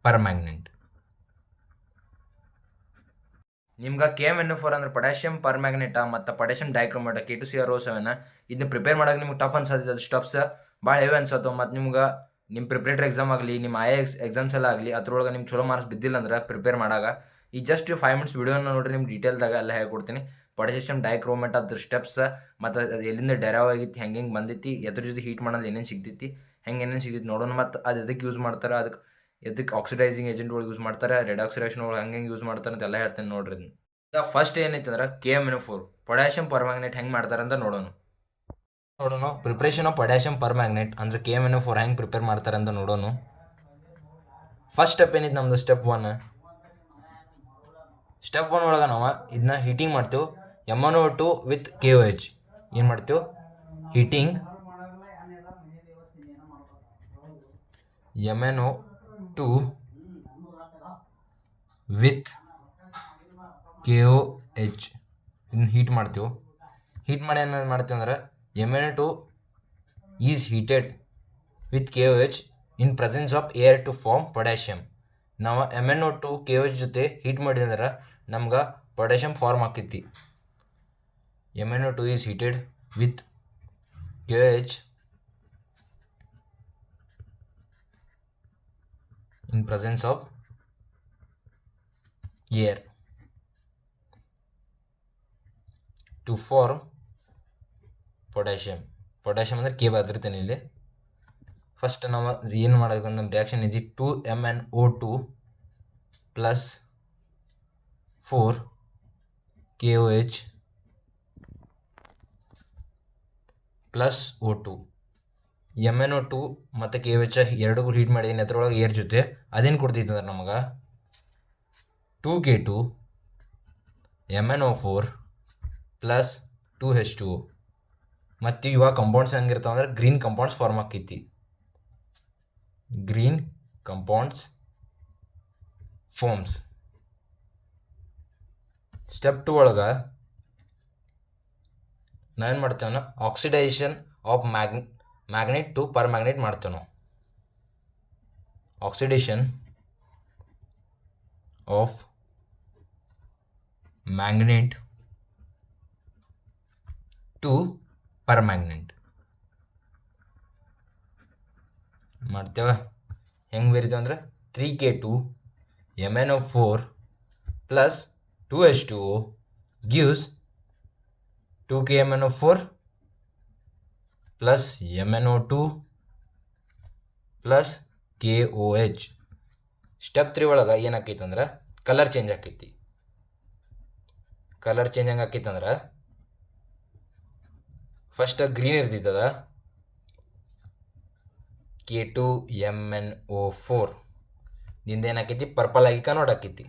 ಪರ್ಮ್ಯಾಂಗ್ನೆಂಟ್. ನಿಮ್ಗೆ KMnO4 ಅಂದ್ರೆ potassium ಪರ್ಮ್ಯಾಂಗನೇಟ ಮತ್ತು ಪೊಟ್ಯಾಷಿಯಂ ಡೈಕ್ರೋಮೇಟ K2CrO7 ಇದನ್ನ ಪ್ರಿಪೇರ್ ಮಾಡೋಕೆ ನಿಮ್ಗೆ ಟಫ್ ಅನ್ಸತ್ತೆ. ಅದು ಸ್ಟೆಪ್ಸ್ ಭಾಳ ಹೆವಿ ಅನ್ಸತ್ತು. ಮತ್ತು ನಿಮ್ಗೆ ನಿಮ್ಮ ಪ್ರಿಪ್ರೇಟರಿ ಎಕ್ಸಾಮ್ ಆಗಲಿ, ನಿಮ್ಮ ಎಕ್ಸಾಮ್ಸ್ ಎಲ್ಲ ಆಗಲಿ, ಅದ್ರೊಳಗೆ ನಿಮ್ಗೆ ಚಲೋ ಮಾರ್ಕ್ಸ್ ಬಿದ್ದಿಲ್ಲ ಅಂದ್ರೆ ಪ್ರಿಪೇರ್ ಮಾಡಾಗ ಈ ಜಸ್ಟ್ 5 ಮಿನಿಟ್ಸ್ ವಿಡಿಯೋನ ನೋಡಿರಿ, ನಿಮ್ಗೆ ಡೀಟೇಲ್ದಾಗ ಎಲ್ಲ ಹೇಳ್ಕೊಡ್ತೀನಿ. ಪೊಟ್ಯಾಷಿಯಂ ಡೈಕ್ರೋಮೇಟ ಅದ್ರ ಸ್ಟೆಪ್ಸ್ ಮತ್ತು ಅದು ಎಲ್ಲಿಂದ ಡೆರೈವ್ ಆಗಿತ್ತು, ಹೆಂಗೆ ಬಂದೈತಿ, ಎದ್ರ ಜೊತೆ ಹೀಟ್ ಮಾಡೋದು ಏನೇನು ಸಿಗ್ತೈತಿ, ಹೆಂಗೆ ಏನೇನು ಸಿಗ್ತೈತಿ ನೋಡೋಣ. ಮತ್ತು ಅದು ಎದಕ್ಕೆ ಯೂಸ್ ಮಾಡ್ತಾರೆ, ಎದಕ್ಕೆ ಆಕ್ಸಿಡೈಸಿಂಗ್ ಏಜೆಂಟ್ ಒಳಗೆ ಯೂಸ್ ಮಾಡ್ತಾರೆ, ರೆಡ್ ಆಕ್ಸಿಡೇಷನ್ ಒಳಗೆ ಹೆಂಗೆ ಯೂಸ್ ಮಾಡ್ತಾರೆ ಅಂತ ಎಲ್ಲ ಹೇಳ್ತೇನೆ ನೋಡ್ರಿ. ಈಗ ಫಸ್ಟ್ ಏನೈತೆ ಅಂದ್ರೆ KMnO4 ಪೊಟ್ಯಾಷಿಯಂ ಪರ್ಮ್ಯಾಂಗನೇಟ್ ಹೆಂಗೆ ಮಾಡ್ತಾರೆ ಅಂತ ನೋಡೋಣ. ಪ್ರಿಪ್ರೇಷನ್ ಆಫ್ ಪೊಟ್ಯಾಷಿಯಂ ಪರ್ಮ್ಯಾಂಗನೇಟ್ ಅಂದ್ರೆ KMnO4 ಹೆಂಗೆ ಪ್ರಿಪೇರ್ ಮಾಡ್ತಾರೆ ಅಂತ ನೋಡೋಣ. ಫಸ್ಟ್ ಸ್ಟೆಪ್ ಏನಿದೆ ನಮ್ದು ಸ್ಟೆಪ್ 1. ಸ್ಟೆಪ್ 1 ಒಳಗೆ ನಾವು ಇದನ್ನ ಹೀಟಿಂಗ್ ಮಾಡ್ತೇವೆ. MnO2 ವಿತ್ KOH ಏನು ಮಾಡ್ತೇವೆ, ಹೀಟಿಂಗ್ MnO2 ವಿತ್ KOH ಇದನ್ನ ಹೀಟ್ ಮಾಡ್ತೇವೆ. ಹೀಟ್ ಮಾಡಿ ಏನು ಮಾಡ್ತೇವೆ ಅಂದ್ರೆ MnO2 is heated with KOH in presence of air to form potassium. ನಾವು MnO2 KOH ಜೊತೆ ಹೀಟ್ ಮಾಡಿದ್ರೆ ನಮ್ಗೆ ಪೊಟ್ಯಾಷಿಯಂ ಫಾರ್ಮ್ ಆಕೈತಿ. MnO2 is heated with KOH in presence of air to form potassium. Potassium ಅಂದರೆ ಕೆ ಬದಿರ್ತೇನೆ ಇಲ್ಲಿ. First ನಾವು ಏನು ಮಾಡಬೇಕು ನಮ್ಮ ರಿಯಾಕ್ಷನ್ ಇದೆ 2MnO2 plus 4 KOH plus O2. MnO2 ಮತ್ತು KOH ಎರಡೂ ಹೀಟ್ ಮಾಡಿದ್ದೀನಿ ಅದರೊಳಗೆ ಏರ್ ಜೊತೆ. ಅದೇನು ಕೊಡ್ತೈತೆ ಅಂದ್ರೆ ನಮಗೆ 2K2 MnO4 ಪ್ಲಸ್ 2H2O. ಮತ್ತು ಇವಾಗ ಕಂಪೌಂಡ್ಸ್ ಹೆಂಗಿರ್ತಾವೆ ಅಂದ್ರೆ ಗ್ರೀನ್ ಕಂಪೌಂಡ್ಸ್ ಫಾರ್ಮ್ ಆಕೈತಿ. Green compounds forms. ಸ್ಟೆಪ್ 2 ಒಳಗೆ ನಾವೇನು ಮಾಡ್ತೇವೆ ನಾವು oxidisation of manganate to permanganate ಮಾಡ್ತೇವೆ ನಾವು. Oxidation of manganate to permanganate ಮಾಡ್ತೇವೆ. ಹೆಂಗೆ ಬರೀತೇವೆ ಅಂದ್ರೆ 3K2 MnO4 plus 2H2O gives 2KMnO4 plus MnO2 plus KOH. Step 3 ಒಳಗೆ ಏನಾಕೈತೆ ಅಂದ್ರೆ ಕಲರ್ ಚೇಂಜ್ ಆಕೈತಿ. ಕಲರ್ ಚೇಂಜ್ ಹೆಂಗೆ ಆಕೈತೆ ಅಂದ್ರೆ ಫಸ್ಟ್ ಗ್ರೀನ್ ಇರ್ತೈತದ K2MnO4 ದಿಂದ ಏನಾಕೈತಿ ಪರ್ಪಲ್ ಆಗಿ ಕನ್ವರ್ಟ್ ಆಕೈತಿ.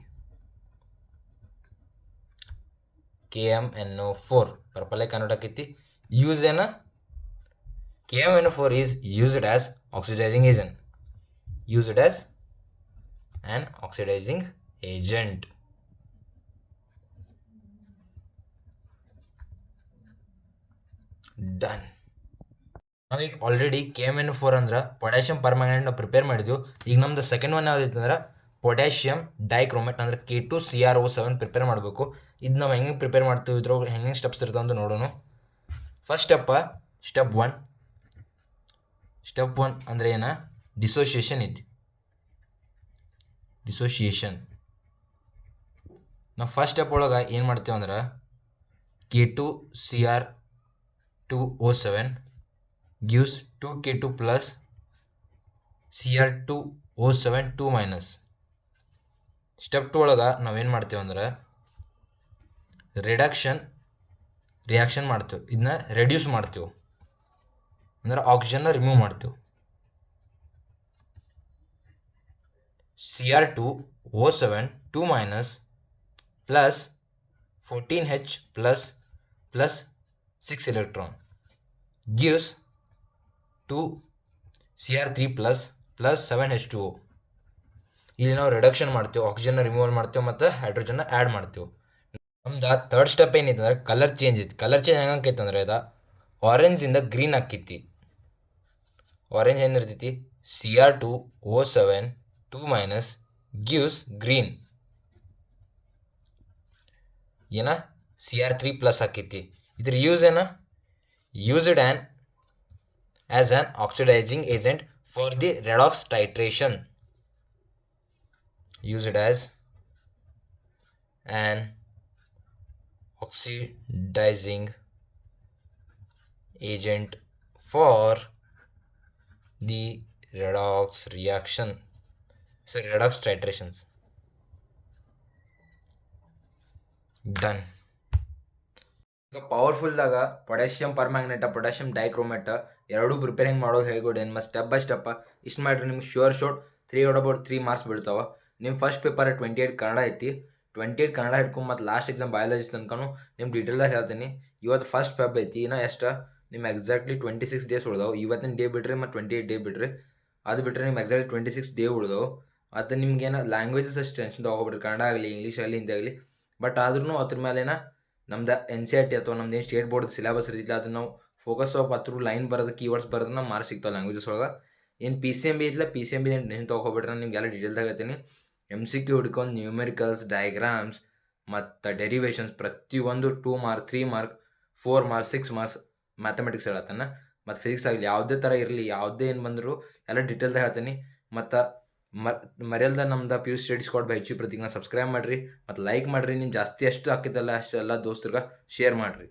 KMnO4 ಪರ್ಪಲ್ ಆಗಿ ಕನ್ವರ್ಟ್ ಆಕೈತಿ. ಯೂಸ್ ಏನ KMnO4 is used as oxidising agent. Used as an oxidising agent. Done. ನಾವೀಗ ಆಲ್ರೆಡಿ KMnO4 ಅಂದ್ರೆ ಪೊಟ್ಯಾಷಿಯಂ ಪರ್ಮ್ಯಾಂಗನೇಟ್ ನಾವು ಪ್ರಿಪೇರ್ ಮಾಡಿದ್ವಿ. ಈಗ ನಮ್ದು ಸೆಕೆಂಡ್ ಒನ್ ಯಾವುದೈತೆ ಅಂದ್ರೆ ಪೊಟ್ಯಾಷಿಯಂ ಡೈಕ್ರೋಮೇಟ್ ಅಂದ್ರೆ K2CrO7 ಪ್ರಿಪೇರ್ ಮಾಡಬೇಕು. ಇದು ನಾವು ಹೆಂಗೆ ಪ್ರಿಪೇರ್ ಮಾಡ್ತೀವಿ, ಇದ್ರೊಳಗೆ ಹೆಂಗೆ ಸ್ಟೆಪ್ಸ್ ಇರ್ತಾವೆ ಅಂತ ನೋಡೋಣ. First step 1. ಸ್ಟೆಪ್ 1 ಅಂದರೆ ಏನು, ಡಿಸೋಸಿಯೇಷನ್ ಐತಿ. ಡಿಸೋಸಿಯೇಷನ್ ನಾವು ಫಸ್ಟ್ ಸ್ಟೆಪ್ ಒಳಗೆ ಏನು ಮಾಡ್ತೇವೆ ಅಂದ್ರೆ K2Cr2O7 gives 2K2 plus Cr2O7 2 minus. Step 2 ಒಳಗೆ ನಾವೇನು ಮಾಡ್ತೇವೆ ಅಂದ್ರೆ ರಿಯಾಕ್ಷನ್ ಮಾಡ್ತೇವೆ. ಇದನ್ನ ರೆಡ್ಯೂಸ್ ಮಾಡ್ತೇವೆ ಅಂದ್ರೆ ಆಕ್ಸಿಜನ್ನ ರಿಮೂವ್ ಮಾಡ್ತೇವೆ. Cr2O7 2 minus plus 14H plus 6 electron gives 2Cr3 plus 7H2O. ಇಲ್ಲಿ ನಾವು ರಿಡಕ್ಷನ್ ಮಾಡ್ತೇವೆ, ಆಕ್ಸಿಜನ್ನ ರಿಮೂವಲ್ ಮಾಡ್ತೇವೆ ಮತ್ತು ಹೈಡ್ರೋಜನ್ನ ಆ್ಯಡ್ ಮಾಡ್ತೇವೆ. ನಮ್ದು ಥರ್ಡ್ ಸ್ಟೆಪ್ ಏನಿದೆ ಅಂದ್ರೆ ಕಲರ್ ಚೇಂಜ್ ಐತಿ. ಕಲರ್ ಚೇಂಜ್ ಹೆಂಗೆ ಆಕೈತೆ ಅಂದ್ರೆ ಇದು ಆರೆಂಜಿಂದ ಗ್ರೀನ್ ಆಕೈತಿ. ಆರೆಂಜ್ ಏನಿರ್ತೈತಿ Cr2O7 2 minus ಗಿವ್ಸ್ ಗ್ರೀನ್ ಏನ Cr3+ ಆಕೈತಿ. ಇದ್ರ ಯೂಸ್ ಏನ used as an oxidising agent for the redox titration. used as an oxidizing agent for the redox reaction. So redox titrations. Done. ಈಗ ಪವರ್ಫುಲ್ದಾಗ ಪೊಟ್ಯಾಷಿಯಂ ಪರ್ಮ್ಯಾಂಗನೇಟ ಪೊಟ್ಯಾಷಿಯಂ ಡೈಕ್ರೋಮೇಟ ಎರಡೂ prepare ಹೆಂಗೆ ಮಾಡೋದು ಹೇಳ್ಕೊಡೇನು ಮತ್ತು step by step ಇಷ್ಟು ಮಾಡಿರಿ ನಿಮ್ಗೆ ಶೋರ್ 3 ಮಾರ್ಕ್ಸ್ ಬೀಳ್ತಾವೆ. ನಿಮ್ಮ ಫಸ್ಟ್ ಪೇಪರ್ 28 ಕನ್ನಡ ಐತಿ. 28 ಕನ್ನಡ ಹಿಡ್ಕೊಂಡು ಮತ್ತು ಲಾಸ್ಟ್ ಎಕ್ಸಾಮ್ ಬಯಾಲಜಿ ತನಕನೂ ನಿಮ್ಮ ಡೀಟೇಲ್ದಾಗ ಹೇಳ್ತೀನಿ. ಇವತ್ತು ಫಸ್ಟ್ ಪೇಪರ್ ಐತಿ. ಇನ್ನೂ ಎಷ್ಟು ನಿಮ್ಮ ಎಕ್ಸಾಕ್ಟ್ಲಿ 26 ಡೇಸ್ ಉಳ್ದಾವೆ. ಇವತ್ತಿನ ಡೇ ಬಿಡ್ರಿ ಮತ್ತು 28 ಡೇ ಬಿಡ್ರಿ. ಅದು ಬಿಟ್ಟರೆ ನಿಮ್ಮ ಎಕ್ಸಾಕ್ಟ್ಲಿ 26 ಡೇ ಉಳ್ದವು. ಅದು ನಿಮ್ಗೇನು ಲ್ಯಾಂಗ್ವೇಜಸ್ ಅಷ್ಟು ಟೆನ್ಷನ್ ತೊಗೊಬಿಡ್ರಿ, ಕನ್ನಡ ಆಗಲಿ ಇಂಗ್ಲೀಷ್ ಆಗಲಿ ಹಿಂದಿ ಆಗಲಿ. ಬಟ್ ಆದ್ರೂ ಅದ್ರ ಮೇಲೇನ ನಮ್ದು NCERT ಅಥವಾ ನಮ್ದು ಏನು ಸ್ಟೇಟ್ ಬೋರ್ಡ್ ಸಿಲೆಬಸ್ ಇರಲಿಲ್ಲ ಅದನ್ನ ನಾವು ಫೋಕಸ್ ಅದ್ರ ಲೈನ್ ಬರೋದು ಕೀವರ್ಡ್ಸ್ ಬರೋದು ನಮ್ಮ ಮಾರ್ಕ್ಸ್ ಸಿಗ್ತಾವೆ ಲ್ಯಾಂಗ್ವೇಜಸ್ ಒಳಗೆ. ಏನು PCMB ಐತಿಲ್ಲ, PCMB ಏನು ಟೆನ್ಷನ್ ತೊಗೊಬಿಡ್ರಿ. ನಾನು ನಿಮ್ಗೆಲ್ಲ ಡೀಟೇಲ್ದಾಗ ಹೇಳ್ತೀನಿ. MCQ ಹಿಡ್ಕೊಂಡು ನ್ಯೂಮೆರಿಕಲ್ಸ್, ಡಯಾಗ್ರಾಮ್ಸ್ ಮತ್ತು ಡೆರಿವೇಷನ್ಸ್ ಪ್ರತಿಯೊಂದು 2 mark, 3 mark, 4 marks, 6 marks mathematics ಹೇಳತ್ತಾನೆ. ಮತ್ತು ಫಿಸಿಕ್ಸ್ ಆಗಲಿ ಯಾವುದೇ ಥರ ಇರಲಿ, ಯಾವುದೇ ಏನು ಬಂದರೂ ಎಲ್ಲ ಡೀಟೇಲ್ದಾಗ ಹೇಳ್ತೀನಿ. ಮತ್ತು ಮರ್ಯಾದ ನಮ್ದು PU study squad by HU ಪ್ರತೀಕ್ನ ಸಬ್ಸ್ಕ್ರೈಬ್ ಮಾಡಿರಿ ಮತ್ತು ಲೈಕ್ ಮಾಡಿರಿ. ನಿಮ್ಮ ಜಾಸ್ತಿ ಎಷ್ಟು ಆಕೈತಲ್ಲ ಅಷ್ಟು ಎಲ್ಲ ದೋಸ್ತರಿಗೆ ಶೇರ್ ಮಾಡಿರಿ.